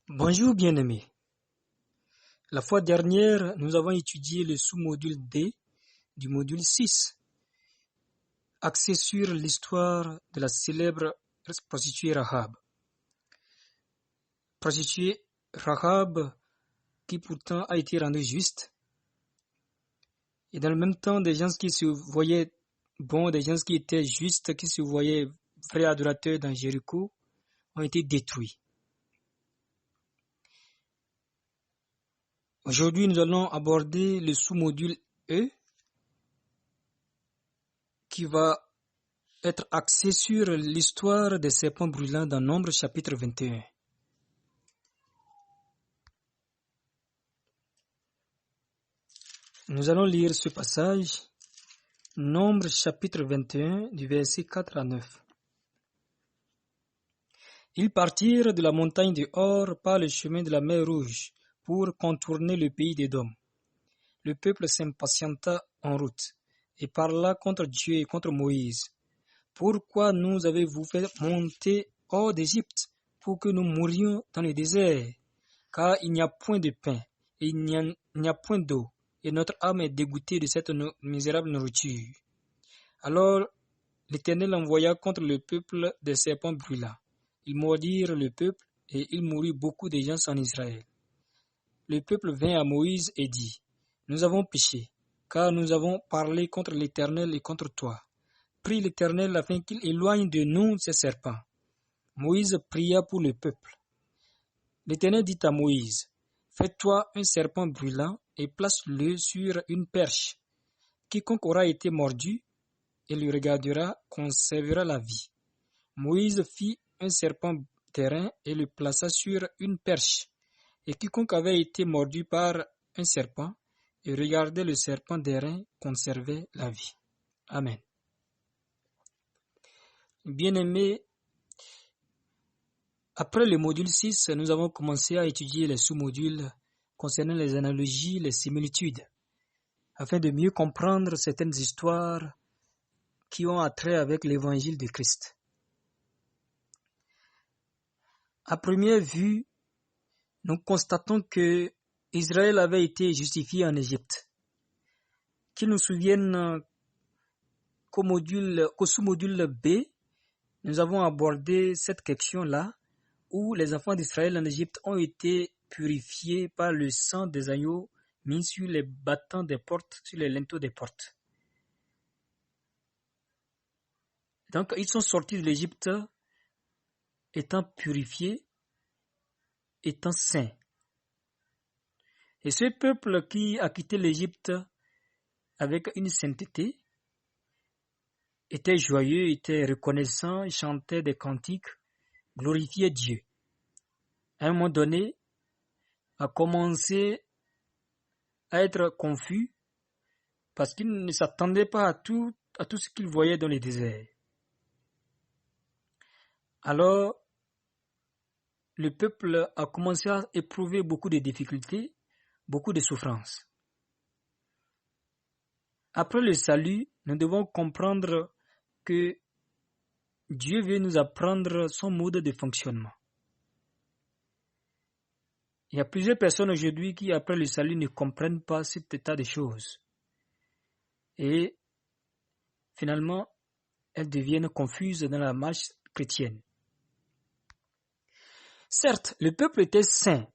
Bonjour bien-aimés. La fois dernière, nous avons étudié le sous-module D du module 6, axé sur l'histoire de la célèbre prostituée Rahab. Prostituée Rahab qui pourtant a été rendue juste. Et dans le même temps, des gens qui se voyaient bons, des gens qui étaient justes, qui se voyaient vrais adorateurs dans Jéricho, ont été détruits. Aujourd'hui, nous allons aborder le sous-module E qui va être axé sur l'histoire des serpents brûlants dans Nombre chapitre 21. Nous allons lire ce passage, Nombre chapitre 21 du verset 4 à 9. Ils partirent de la montagne de Hor par le chemin de la mer Rouge pour contourner le pays d'Édom. Le peuple s'impatienta en route et parla contre Dieu et contre Moïse. Pourquoi nous avez-vous fait monter hors d'Égypte pour que nous mourions dans le désert? Car il n'y a point de pain et il n'y a point d'eau, et notre âme est dégoûtée de cette misérable nourriture. Alors l'Éternel envoya contre le peuple des serpents brûlants. Ils mordirent le peuple, et il mourut beaucoup de gens en Israël. Le peuple vint à Moïse et dit, « Nous avons péché, car nous avons parlé contre l'Éternel et contre toi. Prie l'Éternel afin qu'il éloigne de nous ces serpents. » Moïse pria pour le peuple. L'Éternel dit à Moïse, « Fais-toi un serpent brûlant et place-le sur une perche. Quiconque aura été mordu et le regardera conservera la vie. » Moïse fit un serpent d'airain et le plaça sur une perche. Et quiconque avait été mordu par un serpent et regardait le serpent d'airain conservait la vie. Amen. Bien-aimés, après le module 6, nous avons commencé à étudier les sous-modules concernant les analogies, les similitudes, afin de mieux comprendre certaines histoires qui ont attrait avec l'évangile de Christ. À première vue, nous constatons que Israël avait été justifié en Égypte. Qu'il nous souvienne qu'au sous-module B, nous avons abordé cette question-là, où les enfants d'Israël en Égypte ont été purifiés par le sang des agneaux mis sur les battants des portes, sur les linteaux des portes. Donc, ils sont sortis de l'Égypte étant purifiés, étant saints. Et ce peuple qui a quitté l'Égypte avec une sainteté était joyeux, était reconnaissant, chantait des cantiques, glorifiait Dieu. À un moment donné, a commencé à être confus parce qu'il ne s'attendait pas à tout ce qu'il voyait dans le désert. Alors, le peuple a commencé à éprouver beaucoup de difficultés, beaucoup de souffrances. Après le salut, nous devons comprendre que Dieu veut nous apprendre son mode de fonctionnement. Il y a plusieurs personnes aujourd'hui qui, après le salut, ne comprennent pas cet état de choses. Et finalement, elles deviennent confuses dans la marche chrétienne. Certes, le peuple était saint,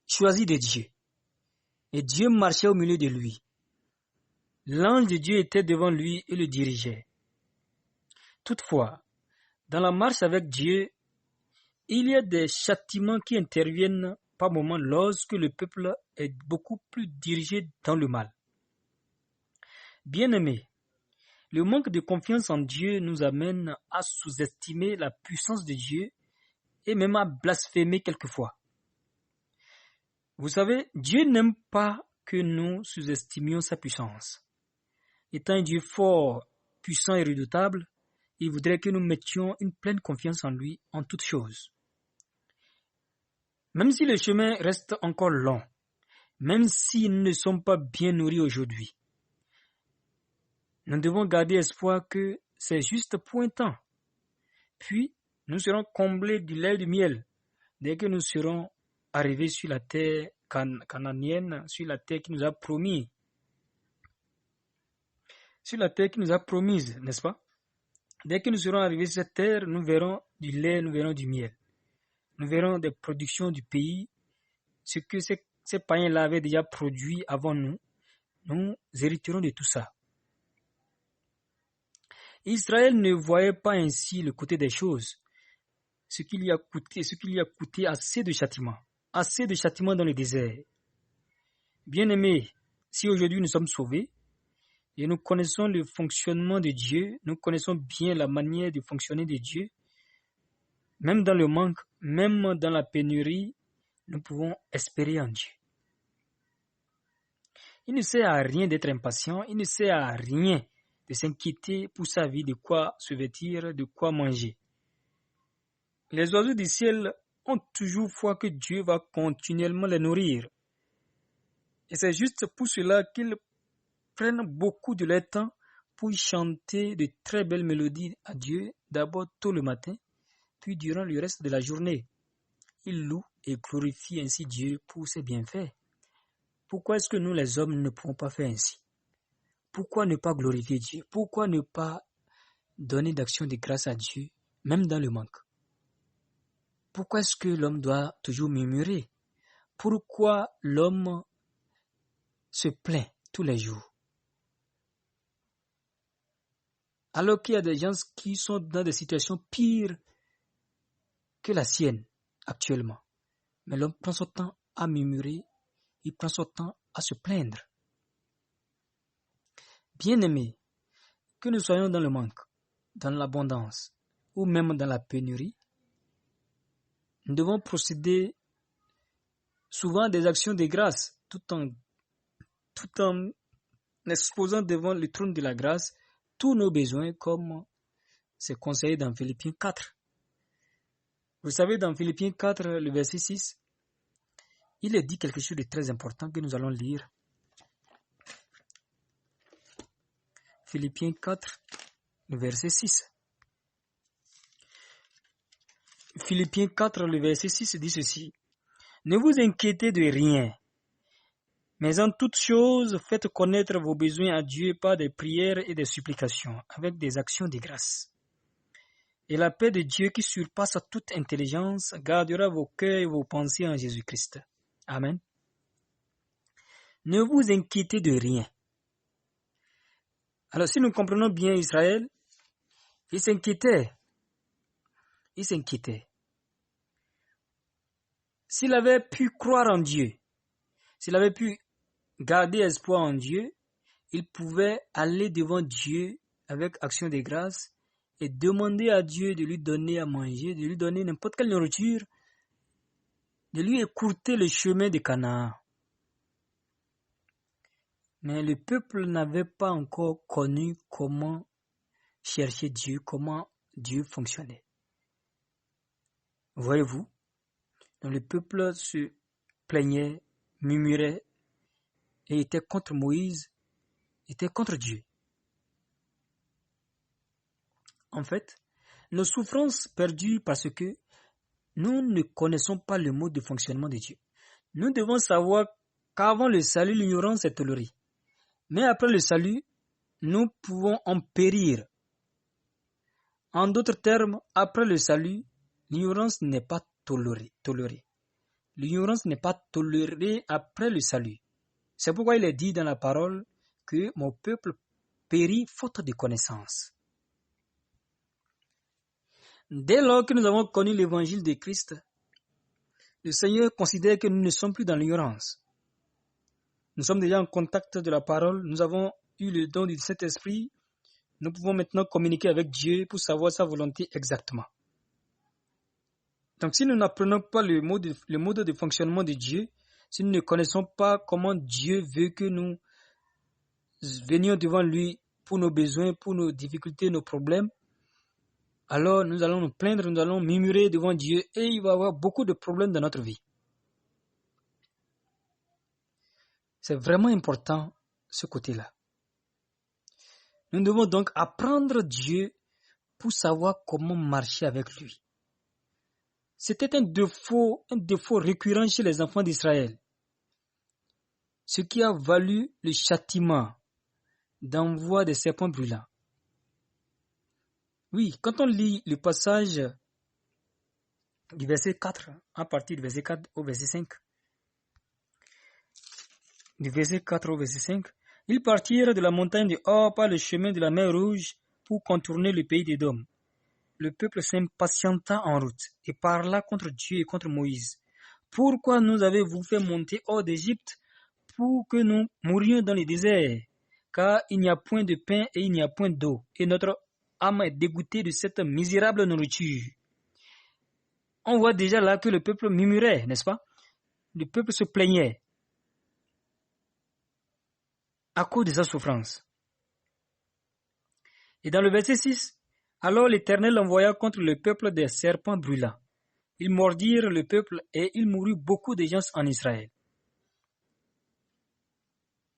choisi de Dieu, et Dieu marchait au milieu de lui. L'ange de Dieu était devant lui et le dirigeait. Toutefois, dans la marche avec Dieu, il y a des châtiments qui interviennent par moments lorsque le peuple est beaucoup plus dirigé dans le mal. Bien-aimés, le manque de confiance en Dieu nous amène à sous-estimer la puissance de Dieu et même à blasphémer quelquefois. Vous savez, Dieu n'aime pas que nous sous-estimions sa puissance. Étant un Dieu fort, puissant et redoutable, il voudrait que nous mettions une pleine confiance en lui en toutes choses. Même si le chemin reste encore long, même si nous ne sommes pas bien nourris aujourd'hui, nous devons garder espoir que c'est juste pour un temps. Puis, nous serons comblés du lait et du miel. dès que nous serons arrivés sur la terre cananéenne, sur la terre qui nous a promis, n'est-ce pas? Dès que nous serons arrivés sur cette terre, nous verrons du lait, nous verrons du miel. Nous verrons des productions du pays, ce que ces païens-là avaient déjà produit avant nous. Nous hériterons de tout ça. Israël ne voyait pas ainsi le côté des choses, ce qui lui a coûté assez de châtiments dans le désert. Bien-aimés, si aujourd'hui nous sommes sauvés et nous connaissons le fonctionnement de Dieu, nous connaissons bien la manière de fonctionner de Dieu, même dans le manque, même dans la pénurie, nous pouvons espérer en Dieu. Il ne sert à rien d'être impatient, il ne sert à rien de s'inquiéter pour sa vie, de quoi se vêtir, de quoi manger. Les oiseaux du ciel ont toujours foi que Dieu va continuellement les nourrir. Et c'est juste pour cela qu'ils prennent beaucoup de leur temps pour chanter de très belles mélodies à Dieu, d'abord tôt le matin, puis durant le reste de la journée. Ils louent et glorifient ainsi Dieu pour ses bienfaits. Pourquoi est-ce que nous les hommes ne pouvons pas faire ainsi? Pourquoi ne pas glorifier Dieu? Pourquoi ne pas donner d'action de grâce à Dieu, même dans le manque? Pourquoi est-ce que l'homme doit toujours murmurer? Pourquoi l'homme se plaint tous les jours? Alors qu'il y a des gens qui sont dans des situations pires que la sienne actuellement. Mais l'homme prend son temps à murmurer, il prend son temps à se plaindre. Bien-aimés, que nous soyons dans le manque, dans l'abondance ou même dans la pénurie, nous devons procéder souvent à des actions de grâce tout en exposant devant le trône de la grâce tous nos besoins comme c'est conseillé dans Philippiens 4. Vous savez, dans Philippiens 4, le verset 6, il est dit quelque chose de très important que nous allons lire. Philippiens 4, le verset 6. Philippiens 4, le verset 6 dit ceci. Ne vous inquiétez de rien, mais en toute chose, faites connaître vos besoins à Dieu par des prières et des supplications, avec des actions de grâce. Et la paix de Dieu qui surpasse toute intelligence gardera vos cœurs et vos pensées en Jésus-Christ. Amen. Ne vous inquiétez de rien. Alors si nous comprenons bien Israël, il s'inquiétait. S'il avait pu croire en Dieu, s'il avait pu garder espoir en Dieu, il pouvait aller devant Dieu avec action de grâce et demander à Dieu de lui donner à manger, de lui donner n'importe quelle nourriture, de lui écourter le chemin de Canaan. Mais le peuple n'avait pas encore connu comment chercher Dieu, comment Dieu fonctionnait. Voyez-vous, donc le peuple se plaignait, murmurait et était contre Moïse, était contre Dieu. En fait, nos souffrances perdurent parce que nous ne connaissons pas le mode de fonctionnement de Dieu. Nous devons savoir qu'avant le salut, l'ignorance est tolérée. Mais après le salut, nous pouvons en périr. En d'autres termes, après le salut, l'ignorance n'est pas tolérée. L'ignorance n'est pas tolérée après le salut. C'est pourquoi il est dit dans la parole que mon peuple périt faute de connaissance. Dès lors que nous avons connu l'évangile de Christ, le Seigneur considère que nous ne sommes plus dans l'ignorance. Nous sommes déjà en contact de la parole, nous avons eu le don du Saint-Esprit, nous pouvons maintenant communiquer avec Dieu pour savoir sa volonté exactement. Donc si nous n'apprenons pas le mode de fonctionnement de Dieu, si nous ne connaissons pas comment Dieu veut que nous venions devant lui pour nos besoins, pour nos difficultés, nos problèmes, alors nous allons nous plaindre, nous allons murmurer devant Dieu et il va y avoir beaucoup de problèmes dans notre vie. C'est vraiment important ce côté-là. Nous devons donc apprendre Dieu pour savoir comment marcher avec lui. C'était un défaut récurrent chez les enfants d'Israël, ce qui a valu le châtiment d'envoi des serpents brûlants. Oui, quand on lit le passage du verset 4, à partir du verset 4 au verset 5, du verset 4 au verset 5, ils partirent de la montagne de Hor par le chemin de la mer Rouge pour contourner le pays d'Édom. Le peuple s'impatienta en route et parla contre Dieu et contre Moïse. Pourquoi nous avez-vous fait monter hors d'Égypte pour que nous mourions dans le désert? Car il n'y a point de pain et il n'y a point d'eau, et notre âme est dégoûtée de cette misérable nourriture. On voit déjà là que le peuple murmurait, n'est-ce pas? Le peuple se plaignait à cause de sa souffrance. Et dans le verset 6, alors l'Éternel envoya contre le peuple des serpents brûlants. Ils mordirent le peuple et il mourut beaucoup de gens en Israël.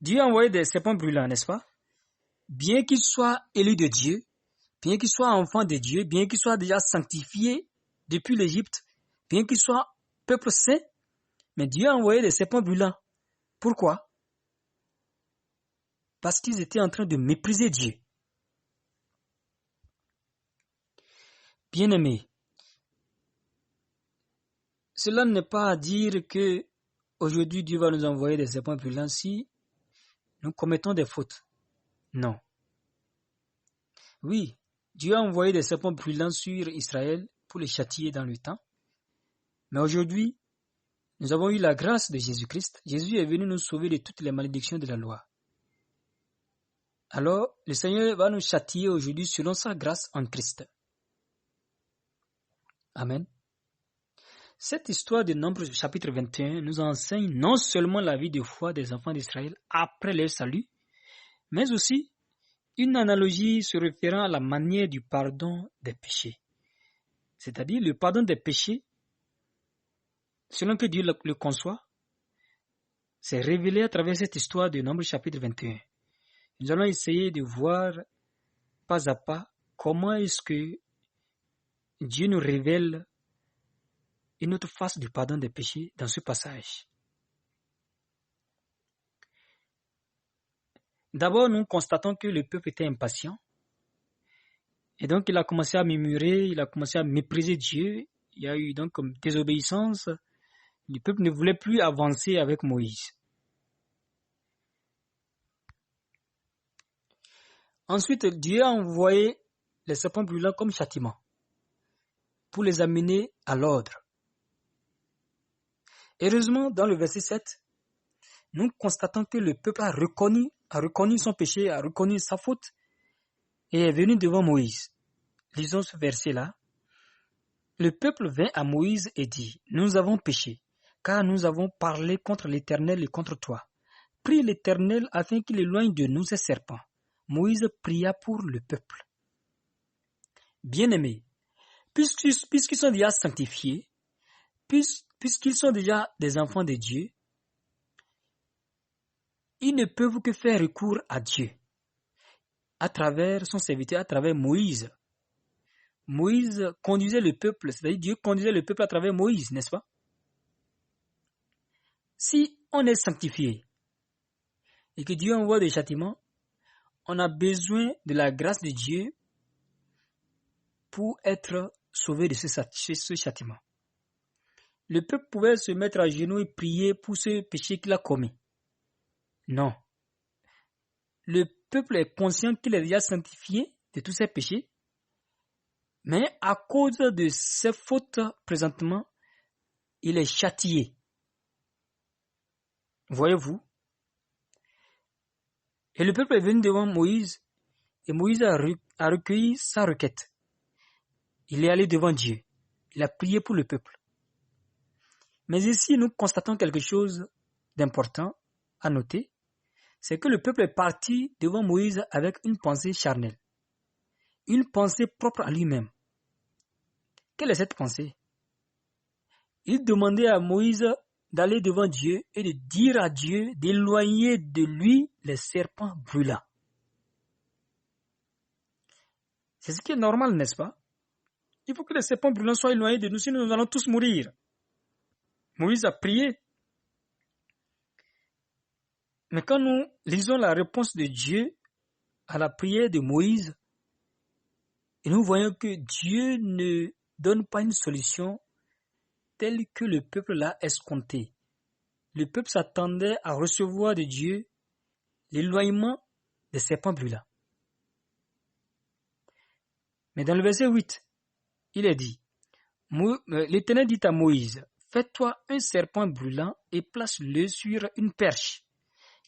Dieu a envoyé des serpents brûlants, n'est-ce pas? Bien qu'ils soient élus de Dieu, bien qu'ils soient enfants de Dieu, bien qu'ils soient déjà sanctifiés depuis l'Égypte, bien qu'ils soient peuple saint, mais Dieu a envoyé des serpents brûlants. Pourquoi? Parce qu'ils étaient en train de mépriser Dieu. Bien-aimés, cela n'est pas à dire que aujourd'hui Dieu va nous envoyer des serpents brûlants si nous commettons des fautes. Non. Oui, Dieu a envoyé des serpents brûlants sur Israël pour les châtier dans le temps. Mais aujourd'hui, nous avons eu la grâce de Jésus-Christ. Jésus est venu nous sauver de toutes les malédictions de la loi. Alors, le Seigneur va nous châtier aujourd'hui selon sa grâce en Christ. Amen. Cette histoire de Nombres chapitre 21 nous enseigne non seulement la vie de foi des enfants d'Israël après leur salut, mais aussi une analogie se référant à la manière du pardon des péchés. C'est-à-dire le pardon des péchés, selon que Dieu le conçoit, c'est révélé à travers cette histoire de Nombres chapitre 21. Nous allons essayer de voir pas à pas comment est-ce que Dieu nous révèle une autre face du pardon des péchés dans ce passage. D'abord, nous constatons que le peuple était impatient. Et donc, il a commencé à murmurer, il a commencé à mépriser Dieu. Il y a eu donc comme désobéissance. Le peuple ne voulait plus avancer avec Moïse. Ensuite, Dieu a envoyé les serpents brûlants comme châtiment pour les amener à l'ordre. Heureusement, dans le verset 7, nous constatons que le peuple a reconnu son péché, a reconnu sa faute et est venu devant Moïse. Lisons ce verset-là. Le peuple vint à Moïse et dit, « Nous avons péché, car nous avons parlé contre l'Éternel et contre toi. Prie l'Éternel afin qu'il éloigne de nous ces serpents. » Moïse pria pour le peuple. Bien-aimés, puisqu'ils sont déjà sanctifiés, puisqu'ils sont déjà des enfants de Dieu, ils ne peuvent que faire recours à Dieu à travers son serviteur, à travers Moïse. Moïse conduisait le peuple, c'est-à-dire Dieu conduisait le peuple à travers Moïse, n'est-ce pas? Si on est sanctifié et que Dieu envoie des châtiments, on a besoin de la grâce de Dieu pour être sauvé de ce châtiment. Le peuple pouvait se mettre à genoux et prier pour ce péché qu'il a commis. Non. Le peuple est conscient qu'il est déjà sanctifié de tous ses péchés, mais à cause de ses fautes présentement, il est châtié. Voyez-vous? Et le peuple est venu devant Moïse, et Moïse a recueilli sa requête. Il est allé devant Dieu. Il a prié pour le peuple. Mais ici, nous constatons quelque chose d'important à noter, c'est que le peuple est parti devant Moïse avec une pensée charnelle, une pensée propre à lui-même. Quelle est cette pensée? Il demandait à Moïse d'aller devant Dieu et de dire à Dieu d'éloigner de lui les serpents brûlants. C'est ce qui est normal, n'est-ce pas? Il faut que les serpents brûlants soient éloignés de nous, sinon nous allons tous mourir. Moïse a prié. Mais quand nous lisons la réponse de Dieu à la prière de Moïse, et nous voyons que Dieu ne donne pas une solution telle que le peuple l'a escompté. Le peuple s'attendait à recevoir de Dieu l'éloignement des serpents brûlants. Mais dans le verset 8, il est dit, l'Éternel dit à Moïse, fais-toi un serpent brûlant et place-le sur une perche.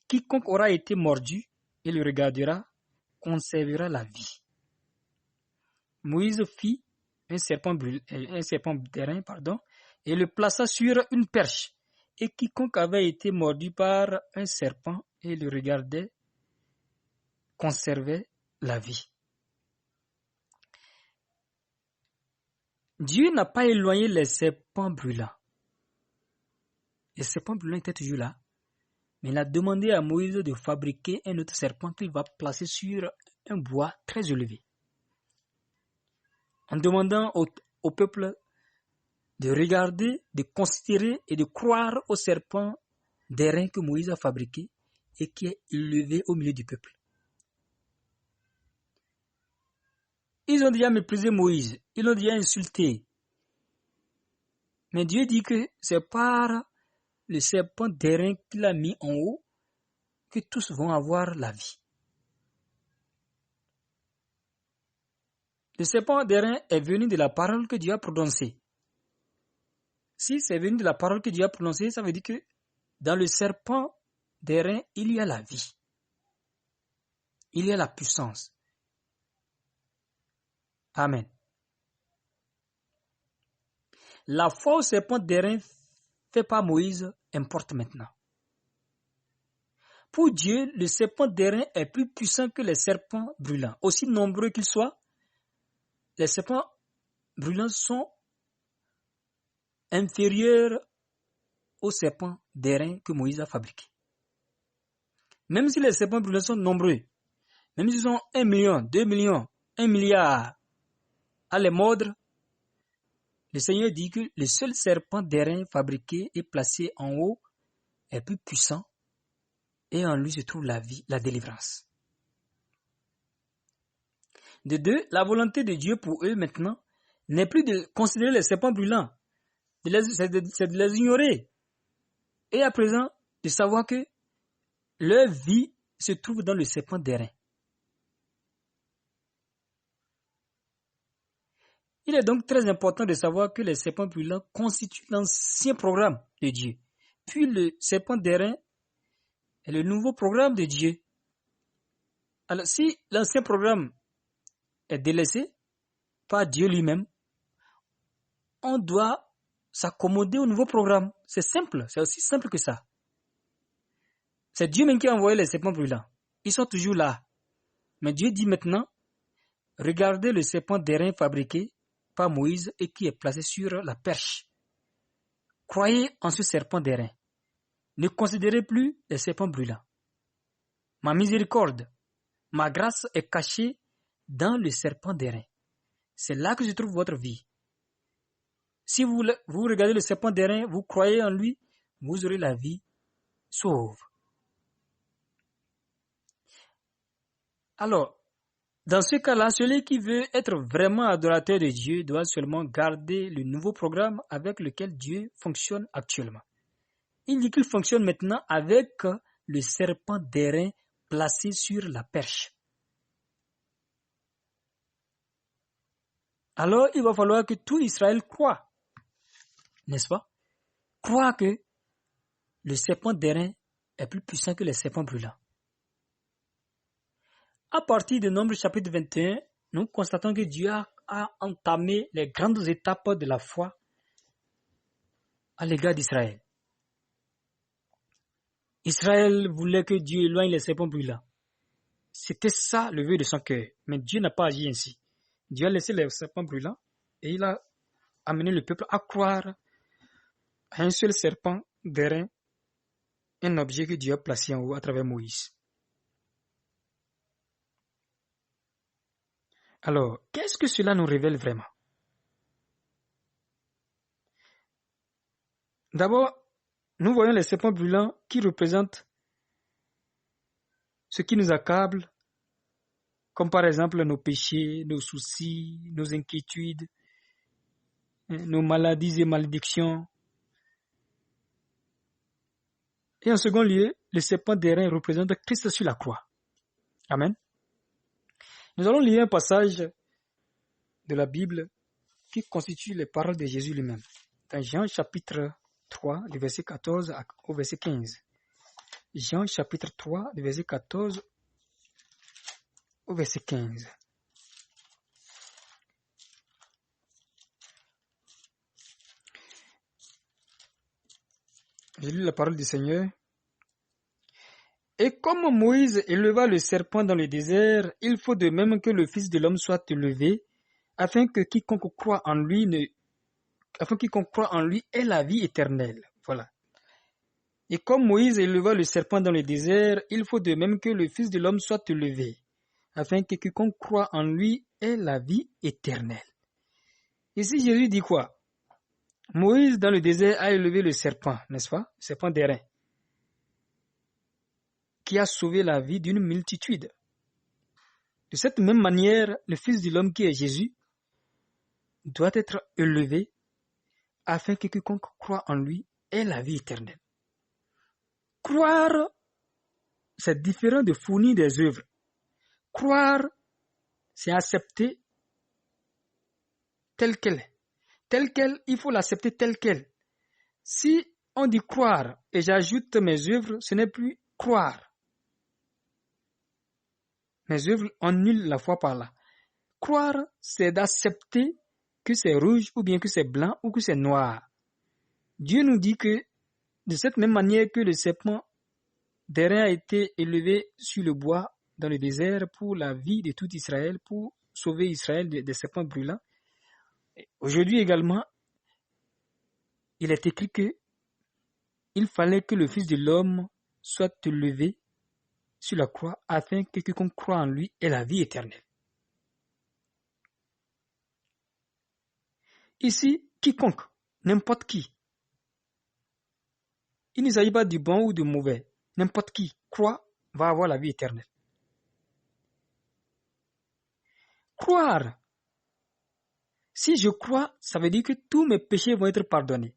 Quiconque aura été mordu et le regardera, conservera la vie. Moïse fit un serpent d'airain, et le plaça sur une perche. Et quiconque avait été mordu par un serpent et le regardait, conservait la vie. Dieu n'a pas éloigné les serpents brûlants. Les serpents brûlants étaient toujours là. Mais il a demandé à Moïse de fabriquer un autre serpent qu'il va placer sur un bois très élevé. En demandant au peuple de regarder, de considérer et de croire au serpent d'airain que Moïse a fabriqué et qui est élevé au milieu du peuple. Ils ont déjà méprisé Moïse, ils l'ont déjà insulté. Mais Dieu dit que c'est par le serpent d'airain qu'il a mis en haut que tous vont avoir la vie. Le serpent d'airain est venu de la parole que Dieu a prononcée. Si c'est venu de la parole que Dieu a prononcée, ça veut dire que dans le serpent d'airain, il y a la vie. Il y a la puissance. Amen. La foi au serpent d'airain fait par Moïse importe maintenant. Pour Dieu, le serpent d'airain est plus puissant que les serpents brûlants. Aussi nombreux qu'ils soient, les serpents brûlants sont inférieurs aux serpents d'airain que Moïse a fabriqués. Même si les serpents brûlants sont nombreux, même s'ils sont 1 million, 2 millions, 1 milliard à les mordre, le Seigneur dit que le seul serpent d'airain fabriqué et placé en haut est plus puissant et en lui se trouve la vie, la délivrance. De deux, la volonté de Dieu pour eux maintenant n'est plus de considérer les serpents brûlants, c'est de les ignorer. Et à présent, de savoir que leur vie se trouve dans le serpent d'airain. Il est donc très important de savoir que les serpents brûlants constituent l'ancien programme de Dieu. Puis le serpent d'airain est le nouveau programme de Dieu. Alors si l'ancien programme est délaissé par Dieu lui-même, on doit s'accommoder au nouveau programme. C'est simple, c'est aussi simple que ça. C'est Dieu même qui a envoyé les serpents brûlants. Ils sont toujours là. Mais Dieu dit maintenant, regardez le serpent d'airain fabriqué par Moïse et qui est placé sur la perche. Croyez en ce serpent d'airain. Ne considérez plus les serpents brûlants. Ma miséricorde, ma grâce est cachée dans le serpent d'airain. C'est là que se trouve votre vie. Si vous regardez le serpent d'airain, vous croyez en lui, vous aurez la vie sauve. Alors, dans ce cas-là, celui qui veut être vraiment adorateur de Dieu doit seulement garder le nouveau programme avec lequel Dieu fonctionne actuellement. Il dit qu'il fonctionne maintenant avec le serpent d'airain placé sur la perche. Alors, il va falloir que tout Israël croit, n'est-ce pas? Croit que le serpent d'airain est plus puissant que les serpents brûlants. À partir de Nombre chapitre 21, nous constatons que Dieu a entamé les grandes étapes de la foi à l'égard d'Israël. Israël voulait que Dieu éloigne les serpents brûlants. C'était ça le vœu de son cœur. Mais Dieu n'a pas agi ainsi. Dieu a laissé les serpents brûlants et il a amené le peuple à croire à un seul serpent d'airain, un objet que Dieu a placé en haut à travers Moïse. Alors, qu'est-ce que cela nous révèle vraiment? D'abord, nous voyons les serpents brûlants qui représentent ce qui nous accable, comme par exemple nos péchés, nos soucis, nos inquiétudes, nos maladies et malédictions. Et en second lieu, le serpent d'airain représente Christ sur la croix. Amen. Nous allons lire un passage de la Bible qui constitue les paroles de Jésus lui-même. Dans Jean chapitre 3, du verset 14 au verset 15. Jean chapitre 3, du verset 14 au verset 15. Je lis la parole du Seigneur. Et comme Moïse éleva le serpent dans le désert, il faut de même que le Fils de l'homme soit élevé, afin que quiconque croit en lui ait la vie éternelle. Voilà. Et comme Moïse éleva le serpent dans le désert, il faut de même que le Fils de l'homme soit élevé, afin que quiconque croit en lui ait la vie éternelle. Ici, Jésus dit quoi? Moïse dans le désert a élevé le serpent, n'est-ce pas? Le serpent d'airain, qui a sauvé la vie d'une multitude. De cette même manière, le Fils de l'homme qui est Jésus doit être élevé afin que quiconque croit en lui ait la vie éternelle. Croire, c'est différent de fournir des œuvres. Croire, c'est accepter telle qu'elle est. Telle qu'elle, il faut l'accepter telle qu'elle. Si on dit croire et j'ajoute mes œuvres, ce n'est plus croire. Mes œuvres annulent la foi par là. Croire, c'est d'accepter que c'est rouge ou bien que c'est blanc ou que c'est noir. Dieu nous dit que de cette même manière que le serpent d'airain a été élevé sur le bois dans le désert pour la vie de tout Israël, pour sauver Israël des serpents brûlants, aujourd'hui également, il est écrit que il fallait que le Fils de l'homme soit élevé sur la croix afin que quiconque croit en lui ait la vie éternelle. Ici, quiconque, n'importe qui. Il ne s'agit pas du bon ou du mauvais. N'importe qui croit va avoir la vie éternelle. Croire. Si je crois, ça veut dire que tous mes péchés vont être pardonnés.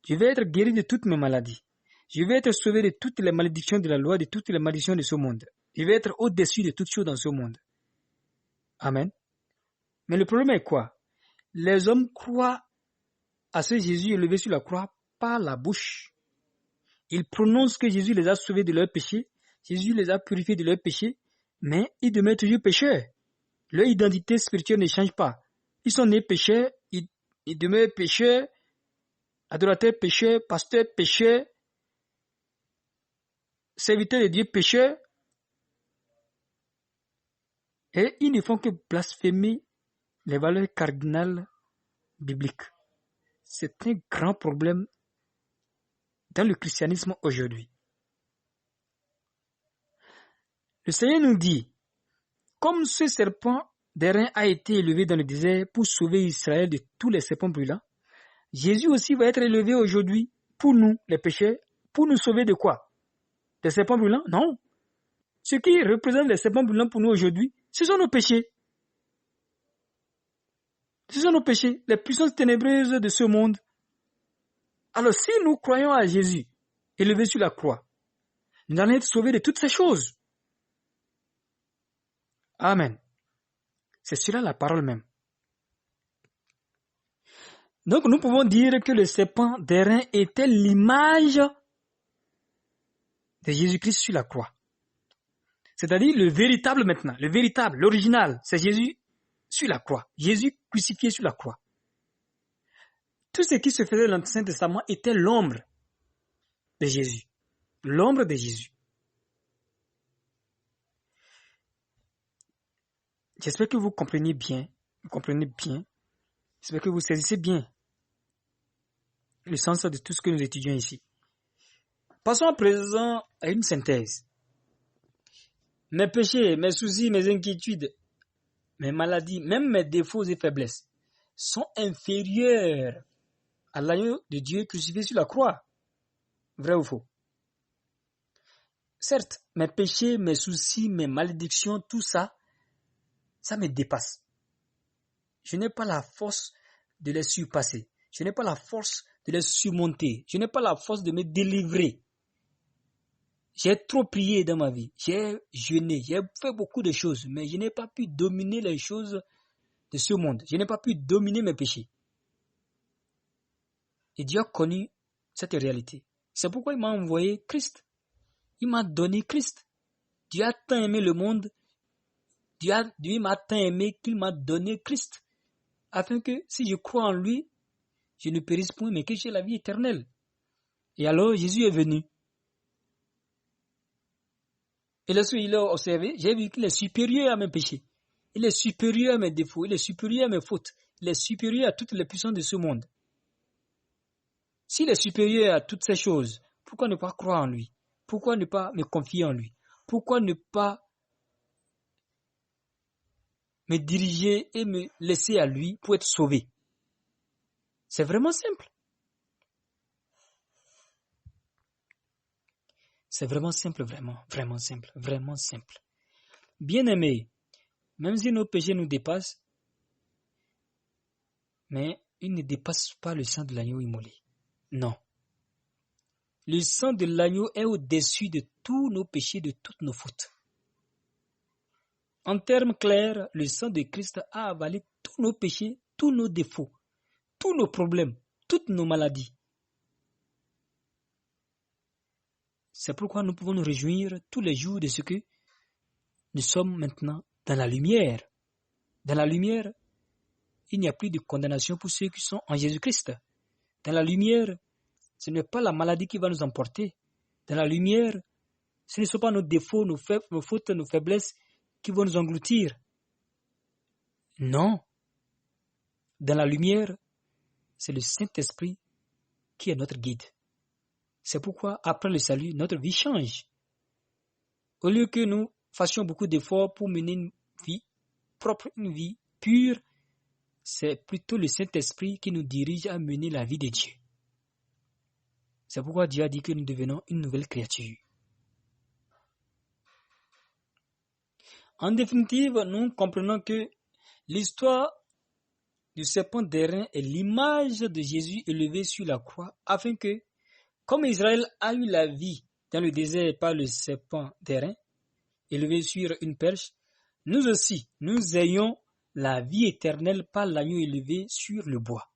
Je vais être guéri de toutes mes maladies. Je vais être sauvé de toutes les malédictions de la loi, de toutes les malédictions de ce monde. Je vais être au-dessus de toutes choses dans ce monde. Amen. Mais le problème est quoi? Les hommes croient à ce Jésus élevé sur la croix par la bouche. Ils prononcent que Jésus les a sauvés de leurs péchés, Jésus les a purifiés de leurs péchés, mais ils demeurent toujours pécheurs. Leur identité spirituelle ne change pas. Ils sont nés pécheurs, ils demeurent pécheurs, adorateurs pécheurs, pasteurs pécheurs, serviteurs de Dieu pécheurs, et ils ne font que blasphémer les valeurs cardinales bibliques. C'est un grand problème dans le christianisme aujourd'hui. Le Seigneur nous dit, comme ce serpent d'airain a été élevé dans le désert pour sauver Israël de tous les serpents brûlants, Jésus aussi va être élevé aujourd'hui pour nous, les pécheurs, pour nous sauver de quoi? Des serpents brûlants? Non. Ce qui représente les serpents brûlants pour nous aujourd'hui, ce sont nos péchés. Ce sont nos péchés, les puissances ténébreuses de ce monde. Alors si nous croyons à Jésus, élevé sur la croix, nous allons être sauvés de toutes ces choses. Amen. C'est cela la parole même. Donc nous pouvons dire que le serpent d'airain était l'image de Jésus-Christ sur la croix. C'est-à-dire le véritable maintenant, le véritable, l'original, c'est Jésus sur la croix. Jésus crucifié sur la croix. Tout ce qui se faisait dans l'Ancien Testament était l'ombre de Jésus. L'ombre de Jésus. J'espère que vous comprenez bien. J'espère que vous saisissez bien le sens de tout ce que nous étudions ici. Passons à présent à une synthèse. Mes péchés, mes soucis, mes inquiétudes, mes maladies, même mes défauts et faiblesses sont inférieurs à l'agneau de Dieu crucifié sur la croix. Vrai ou faux? Certes, mes péchés, mes soucis, mes malédictions, tout ça, ça me dépasse. Je n'ai pas la force de les surpasser. Je n'ai pas la force de les surmonter. Je n'ai pas la force de me délivrer. J'ai trop prié dans ma vie. J'ai jeûné. J'ai fait beaucoup de choses. Mais je n'ai pas pu dominer les choses de ce monde. Je n'ai pas pu dominer mes péchés. Et Dieu a connu cette réalité. C'est pourquoi il m'a envoyé Christ. Il m'a donné Christ. Dieu a tant aimé le monde. Dieu m'a tant aimé qu'il m'a donné Christ. Afin que si je crois en lui, je ne périsse point, mais que j'ai la vie éternelle. Et alors Jésus est venu. Et lorsque il a observé, j'ai vu qu'il est supérieur à mes péchés. Il est supérieur à mes défauts. Il est supérieur à mes fautes. Il est supérieur à toutes les puissances de ce monde. S'il est supérieur à toutes ces choses, pourquoi ne pas croire en lui? Pourquoi ne pas me confier en lui? Pourquoi ne pas me diriger et me laisser à lui pour être sauvé? C'est vraiment simple. C'est vraiment simple, vraiment simple. Bien-aimés, même si nos péchés nous dépassent, mais ils ne dépassent pas le sang de l'agneau immolé. Non. Le sang de l'agneau est au-dessus de tous nos péchés, de toutes nos fautes. En termes clairs, le sang de Christ a avalé tous nos péchés, tous nos défauts, tous nos problèmes, toutes nos maladies. C'est pourquoi nous pouvons nous réjouir tous les jours de ce que nous sommes maintenant dans la lumière. Dans la lumière, il n'y a plus de condamnation pour ceux qui sont en Jésus-Christ. Dans la lumière, ce n'est pas la maladie qui va nous emporter. Dans la lumière, ce ne sont pas nos défauts, nos fautes, nos faiblesses qui vont nous engloutir. Non. Dans la lumière, c'est le Saint-Esprit qui est notre guide. C'est pourquoi, après le salut, notre vie change. Au lieu que nous fassions beaucoup d'efforts pour mener une vie propre, une vie pure, c'est plutôt le Saint-Esprit qui nous dirige à mener la vie de Dieu. C'est pourquoi Dieu a dit que nous devenons une nouvelle créature. En définitive, nous comprenons que l'histoire du serpent d'airain est l'image de Jésus élevé sur la croix, afin que, comme Israël a eu la vie dans le désert par le serpent d'airain, élevé sur une perche, nous aussi, nous ayons la vie éternelle par l'agneau élevé sur le bois.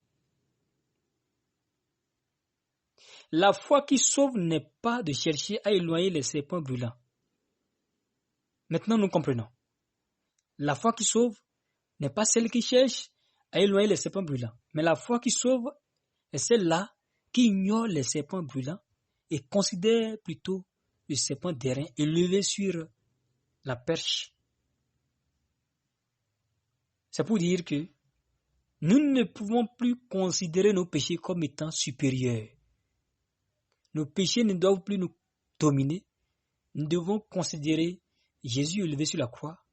La foi qui sauve n'est pas de chercher à éloigner les serpents brûlants. Maintenant, nous comprenons. La foi qui sauve n'est pas celle qui cherche à éloigner les serpents brûlants. Mais la foi qui sauve est celle-là qui ignore les serpents brûlants et considère plutôt le serpent d'airain élevé sur la perche. C'est pour dire que nous ne pouvons plus considérer nos péchés comme étant supérieurs. Nos péchés ne doivent plus nous dominer. Nous devons considérer Jésus élevé sur la croix,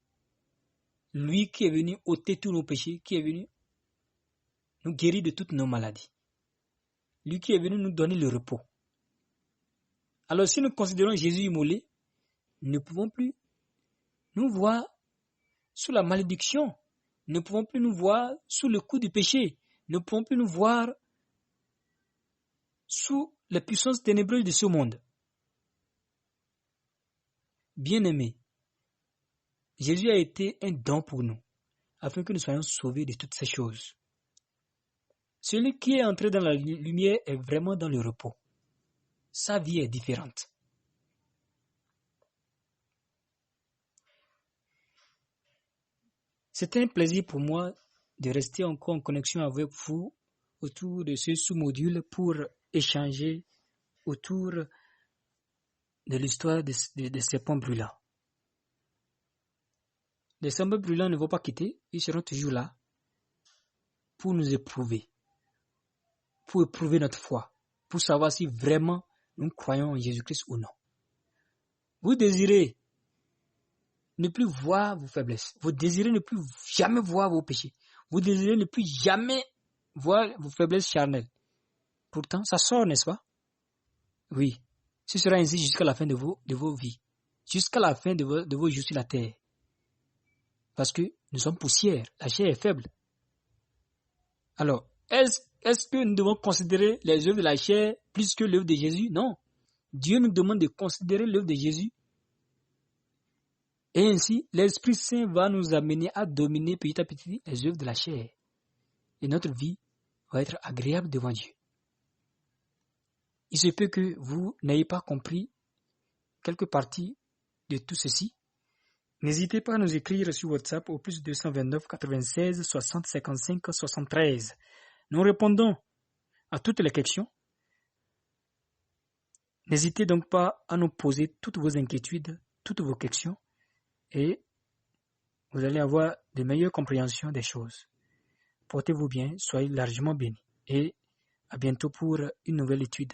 lui qui est venu ôter tous nos péchés, qui est venu nous guérir de toutes nos maladies. Lui qui est venu nous donner le repos. Alors si nous considérons Jésus immolé, nous ne pouvons plus nous voir sous la malédiction. Nous ne pouvons plus nous voir sous le coup du péché. Nous ne pouvons plus nous voir sous les puissances ténébreuses de ce monde. Bien-aimés, Jésus a été un don pour nous, afin que nous soyons sauvés de toutes ces choses. Celui qui est entré dans la lumière est vraiment dans le repos. Sa vie est différente. C'est un plaisir pour moi de rester encore en connexion avec vous autour de ce sous-module pour échanger autour de l'histoire des serpents brûlants. Les serpents brûlants ne vont pas quitter, ils seront toujours là pour nous éprouver, pour éprouver notre foi, pour savoir si vraiment nous croyons en Jésus-Christ ou non. Vous désirez ne plus voir vos faiblesses, vous désirez ne plus jamais voir vos péchés, vous désirez ne plus jamais voir vos faiblesses charnelles. Pourtant, ça sort, n'est-ce pas? Oui, ce sera ainsi jusqu'à la fin de vos vies, jusqu'à la fin de vos jours sur la terre. Parce que nous sommes poussière, la chair est faible. Alors, est-ce que nous devons considérer les œuvres de la chair plus que l'œuvre de Jésus? Non. Dieu nous demande de considérer l'œuvre de Jésus. Et ainsi, l'Esprit Saint va nous amener à dominer petit à petit les œuvres de la chair. Et notre vie va être agréable devant Dieu. Il se peut que vous n'ayez pas compris quelques parties de tout ceci. N'hésitez pas à nous écrire sur WhatsApp au plus 229 96 60 55 73. Nous répondons à toutes les questions. N'hésitez donc pas à nous poser toutes vos inquiétudes, toutes vos questions, et vous allez avoir de meilleures compréhensions des choses. Portez-vous bien, soyez largement bénis, et à bientôt pour une nouvelle étude.